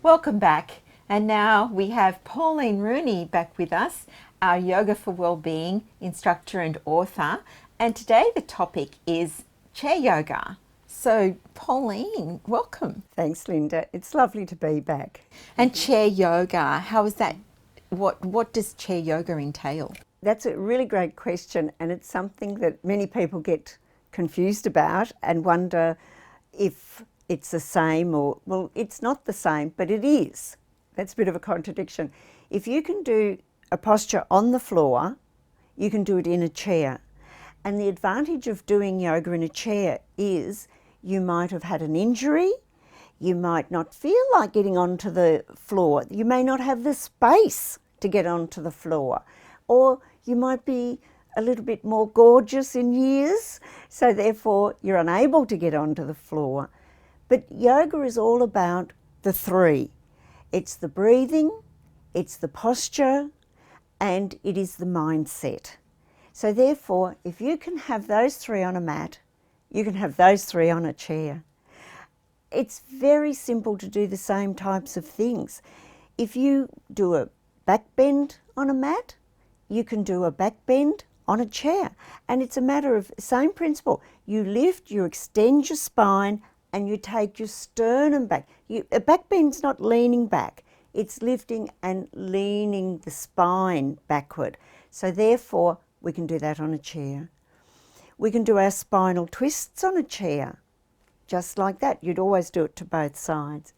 Welcome back. And now we have Pauline Rooney back with us, our Yoga for Wellbeing instructor and author. And today the topic is chair yoga. So Pauline, welcome. Thanks, Linda. It's lovely to be back. And chair yoga, how is that? What does chair yoga entail? That's a really great question, and it's something that many people get confused about and wonder if it's the same or, well, it's not the same, but it is. That's a bit of a contradiction. If you can do a posture on the floor, you can do it in a chair. And the advantage of doing yoga in a chair is you might have had an injury, you might not feel like getting onto the floor, you may not have the space to get onto the floor, or you might be a little bit more gorgeous in years, so therefore you're unable to get onto the floor. But yoga is all about the three. It's the breathing, it's the posture, and it is the mindset. So therefore, if you can have those three on a mat, you can have those three on a chair. It's very simple to do the same types of things. If you do a back bend on a mat, you can do a back bend on a chair. And it's a matter of same principle. You lift, you extend your spine, and you take your sternum back. A back bend's not leaning back. It's lifting and leaning the spine backward. So therefore, we can do that on a chair. We can do our spinal twists on a chair. Just like that. You'd always do it to both sides.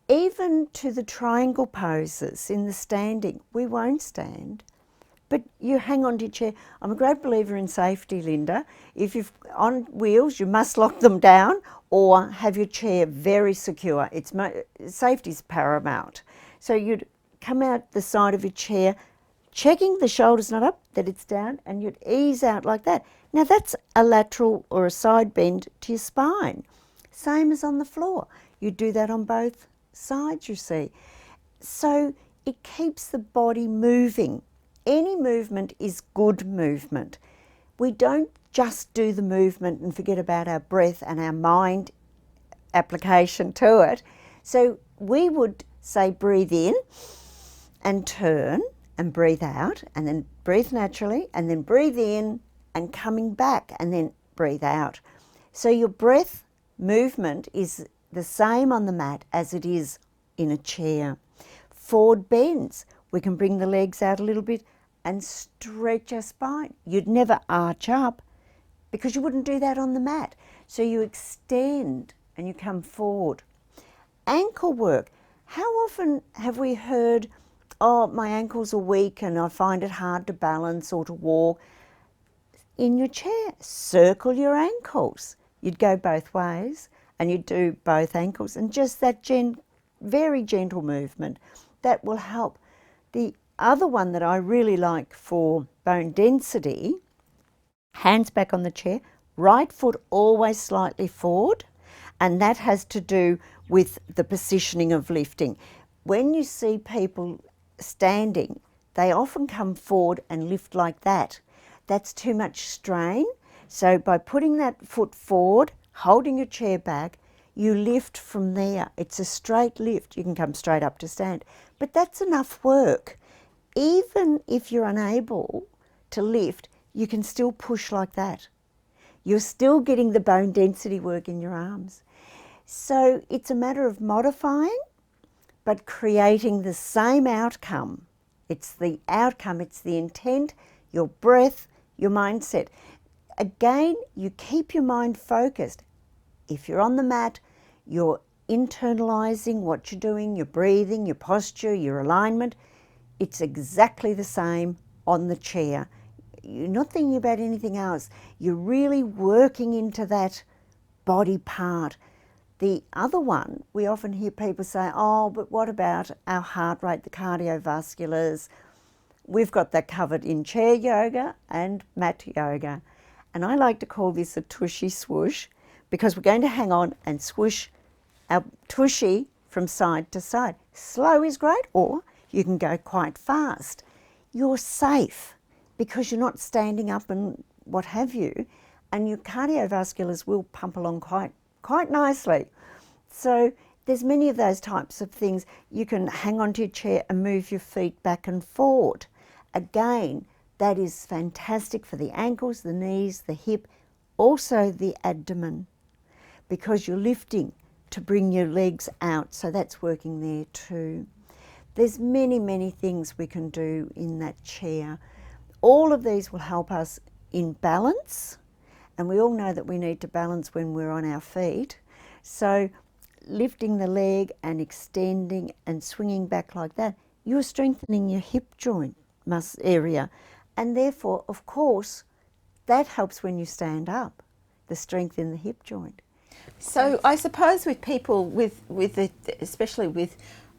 Even to the triangle poses in the standing, we won't stand, but you hang on to your chair. I'm a great believer in safety, Linda. If you're on wheels, you must lock them down or have your chair very secure. Safety's paramount. So you'd come out the side of your chair, checking the shoulders not up, that it's down, and you'd ease out like that. Now that's a lateral or a side bend to your spine. Same as on the floor. You do that on both sides, you see. So it keeps the body moving. Any movement is good movement. We don't just do the movement and forget about our breath and our mind application to it. So we would say breathe in and turn and breathe out, and then breathe naturally, and then breathe in and coming back, and then breathe out. So your breath movement is the same on the mat as it is in a chair. Forward bends, we can bring the legs out a little bit and stretch our spine. You'd never arch up because you wouldn't do that on the mat. So you extend and you come forward. Ankle work. How often have we heard, oh, my ankles are weak and I find it hard to balance or to walk? In your chair, circle your ankles. You'd go both ways and you'd do both ankles, and just that very gentle movement, that will help. The other one that I really like for bone density, hands back on the chair, right foot always slightly forward, and that has to do with the positioning of lifting. When you see people standing, they often come forward and lift like that. That's too much strain. So by putting that foot forward, holding your chair back, you lift from there. It's a straight lift. You can come straight up to stand. But that's enough work. Even if you're unable to lift, you can still push like that. You're still getting the bone density work in your arms. So it's a matter of modifying, but creating the same outcome. It's the outcome, it's the intent, your breath, your mindset. Again, you keep your mind focused. If you're on the mat, you're internalizing what you're doing, your breathing, your posture, your alignment. It's exactly the same on the chair. You're not thinking about anything else. You're really working into that body part. The other one, we often hear people say, oh, but what about our heart rate, the cardiovasculars? We've got that covered in chair yoga and mat yoga. And I like to call this a tushy swoosh, because we're going to hang on and swoosh our tushy from side to side. Slow is great, or you can go quite fast. You're safe because you're not standing up and what have you, and your cardiovasculars will pump along quite nicely. So there's many of those types of things. You can hang onto your chair and move your feet back and forward. Again, that is fantastic for the ankles, the knees, the hip, also the abdomen, because you're lifting to bring your legs out, so that's working there too. There's many, many things we can do in that chair. All of these will help us in balance, and we all know that we need to balance when we're on our feet. So lifting the leg and extending and swinging back like that, you're strengthening your hip joint area, and therefore, of course, that helps when you stand up, the strength in the hip joint. So I suppose with people especially with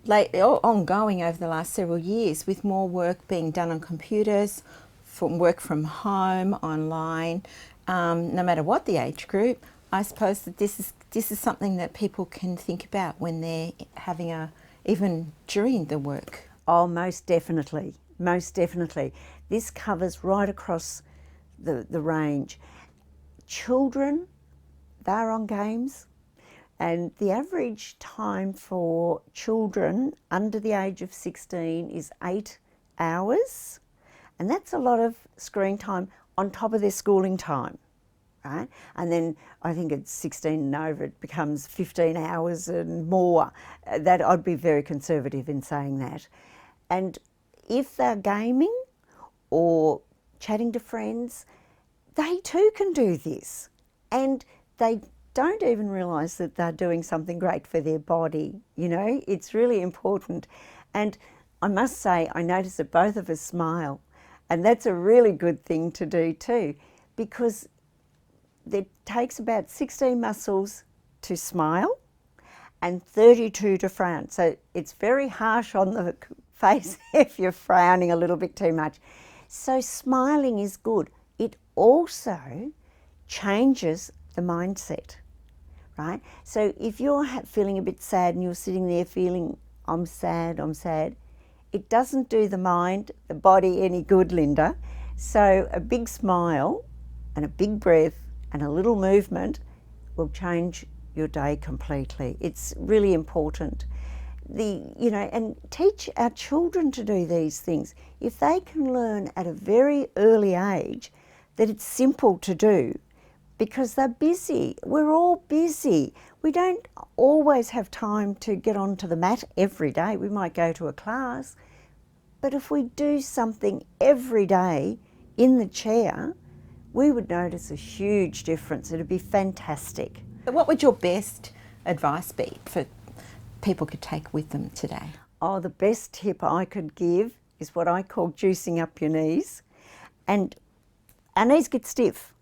ongoing over the last several years, with more work being done on computers, from work from home, online, no matter what the age group, I suppose that this is something that people can think about when they're having even during the work. Oh, most definitely, most definitely. This covers right across the range. Children, they're on games, and the average time for children under the age of 16 is 8 hours, and that's a lot of screen time on top of their schooling time, right? And then I think at 16 and over it becomes 15 hours and more. That I'd be very conservative in saying that. And if they're gaming or chatting to friends, they too can do this, and they don't even realise that they're doing something great for their body. You know, it's really important. And I must say, I notice that both of us smile, and that's a really good thing to do too, because it takes about 16 muscles to smile and 32 to frown. So it's very harsh on the face if you're frowning a little bit too much. So smiling is good. It also changes the mindset, right? So if you're feeling a bit sad and you're sitting there feeling, I'm sad, it doesn't do the mind, the body any good, Linda. So a big smile and a big breath and a little movement will change your day completely. It's really important. And teach our children to do these things. If they can learn at a very early age that it's simple to do, because they're busy. We're all busy. We don't always have time to get onto the mat every day. We might go to a class, but if we do something every day in the chair, we would notice a huge difference. It'd be fantastic. What would your best advice be for people could take with them today? Oh, the best tip I could give is what I call juicing up your knees. And our knees get stiff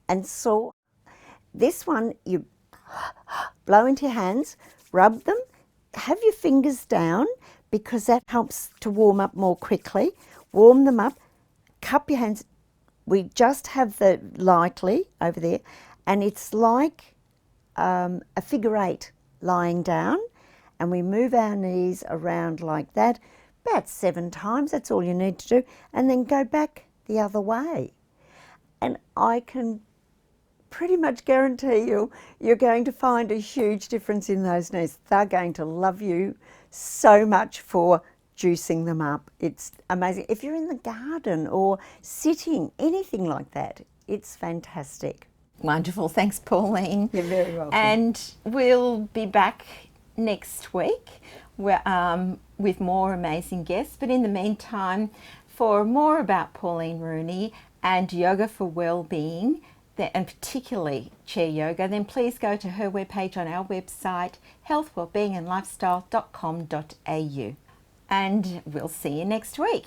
and sore. This one, you blow into your hands, rub them, have your fingers down, because that helps to warm up more quickly. Warm them up, cup your hands. We just have the lightly over there, and it's like a figure eight lying down, and we move our knees around like that about 7 times. That's all you need to do, and then go back the other way. And I can pretty much guarantee you're going to find a huge difference in those knees. They're going to love you so much for juicing them up. It's amazing. If you're in the garden or sitting, anything like that, it's fantastic. Wonderful. Thanks, Pauline. You're very welcome. And we'll be back next week with more amazing guests. But in the meantime, for more about Pauline Rooney and yoga for well-being, and particularly chair yoga, then please go to her webpage on our website, healthwellbeingandlifestyle.com.au. And we'll see you next week.